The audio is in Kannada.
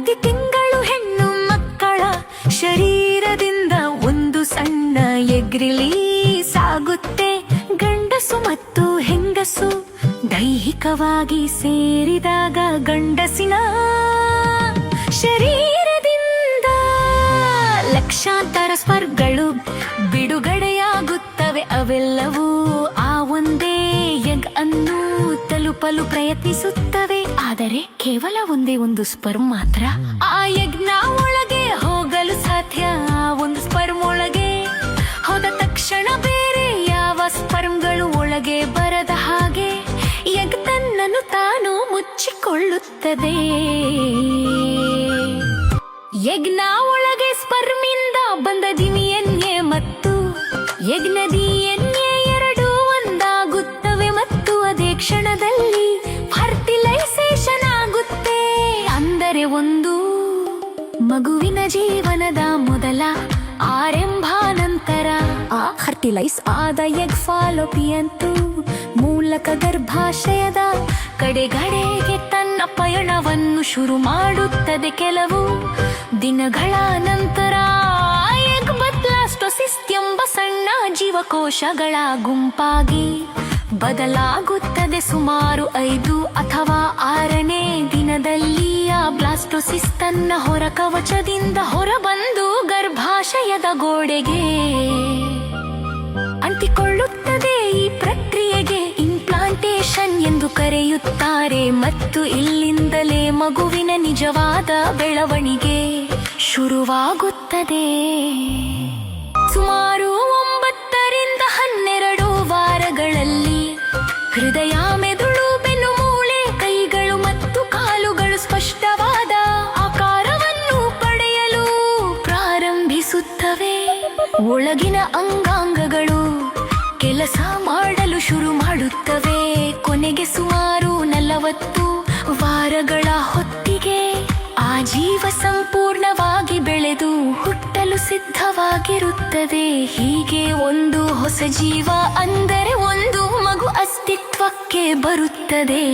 ಪ್ರತಿ ತಿಂಗಳು ಹೆಣ್ಣು ಮಕ್ಕಳ ಶರೀರದಿಂದ ಒಂದು ಸಣ್ಣ ಎಗ್ ರಿಲೀಸ್ ಆಗುತ್ತೆ. ಗಂಡಸು ಮತ್ತು ಹೆಂಗಸು ದೈಹಿಕವಾಗಿ ಸೇರಿದಾಗ ಗಂಡಸಿನ ಶರೀರದಿಂದ ಲಕ್ಷಾಂತರ ಸ್ಪರ್ಗಳು ಬಿಡುಗಡೆಯಾಗುತ್ತವೆ. ಅವೆಲ್ಲವೂ ಆ ಒಂದೇ ಎಗ್ ಅನ್ನು ತಲುಪಲು ಪ್ರಯತ್ನಿಸುತ್ತವೆ. ಆದರೆ ಕೇವಲ ಒಂದೇ ಒಂದು ಸ್ಪರ್ಮ್ ಮಾತ್ರ ಆ ಎಗ್ ನ ಒಳಗೆ ಹೋಗಲು ಸಾಧ್ಯ. ಆ ಒಂದು ಸ್ಪರ್ಮ್ ಒಳಗೆ ಹೋದ ತಕ್ಷಣ ಬೇರೆ ಯಾವ ಸ್ಪರ್ಮ್ಗಳು ಒಳಗೆ ಬರದ ಹಾಗೆ ಎಗ್ ತನ್ನನ್ನು ತಾನು ಮುಚ್ಚಿಕೊಳ್ಳುತ್ತದೆ. ಎಗ್ ನ ಒಳಗೆ ಸ್ಪರ್ಮಿಂದ ಬಂದ DNA ಮತ್ತು ಎಗ್ ನ DNA ಎರಡೂ ಒಂದಾಗುತ್ತವೆ ಮತ್ತು ಅದೇ ಕ್ಷಣದಲ್ಲಿ ಫರ್ಟಿಲೈಸೇಷನ್ ಆಗುತ್ತೆ. ಅಂದರೆ ಒಂದು ಮಗುವಿನ ಜೀವನದ ಮೊದಲ ಆರಂಭ. ನಂತರ ಆ ಫರ್ಟಿಲೈಸ್ ಆದ ಎಗ್ ಫಾಲೋಪಿಯಂತು ಮೂಲಕ ಗರ್ಭಾಶಯದ ಕಡೆಗೆ ತನ್ನ ಪಯಣವನ್ನು ಶುರು ಮಾಡುತ್ತದೆ. ಕೆಲವು ದಿನಗಳ ನಂತರ ಎಗ್ ಬ್ಲಾಸ್ಟೋಸಿಸ್ಟ್ ಎಂಬ ಸಣ್ಣ ಜೀವಕೋಶಗಳ ಗುಂಪಾಗಿ ಬದಲಾಗುತ್ತದೆ. ಸುಮಾರು 5 ಅಥವಾ 6ನೇ ದಿನದಲ್ಲಿ ಆ ಬ್ಲಾಸ್ಟೋಸಿಸ್ಟ್ ತನ್ನ ಹೊರ ಕವಚದಿಂದ ಹೊರಬಂದು ಗರ್ಭಾಶಯದ ಗೋಡೆಗೆ ಅಂಟಿಕೊಳ್ಳುತ್ತದೆ. ಈ ಪ್ರಕ್ರಿಯೆಗೆ ಇಂಪ್ಲಾಂಟೇಶನ್ ಎಂದು ಕರೆಯುತ್ತಾರೆ ಮತ್ತು ಇಲ್ಲಿಂದಲೇ ಮಗುವಿನ ನಿಜವಾದ ಬೆಳವಣಿಗೆ ಶುರುವಾಗುತ್ತದೆ. ಸುಮಾರು 9 ರಿಂದ 12 ವಾರಗಳಲ್ಲಿ ಹೃದಯ, ಮೆದುಳು, ಬೆನ್ನು ಮೂಳೆ, ಕೈಗಳು ಮತ್ತು ಕಾಲುಗಳು ಸ್ಪಷ್ಟವಾದ ಆಕಾರವನ್ನು ಪಡೆಯಲು ಪ್ರಾರಂಭಿಸುತ್ತವೆ. ಒಳಗಿನ ಅಂಗಾಂಗಗಳು ಕೆಲಸ ಮಾಡಲು ಶುರು ಮಾಡುತ್ತವೆ. ಕೊನೆಗೆ ಸುಮಾರು 40 ವಾರಗಳ ಹೊತ್ತಿಗೆ ಆ ಜೀವ ಸಂಪೂರ್ಣವಾಗಿ ಬೆಳೆದು ಹುಟ್ಟಲು ಸಿದ್ಧವಾಗಿರುತ್ತದೆ. ಹೀಗೆ ಒಂದು ಹೊಸ ಜೀವ, ಅಂದರೆ ಒಂದು ಮಗು ಅಸ್ತಿತ್ವಕ್ಕೆ ಬರುತ್ತದೆ.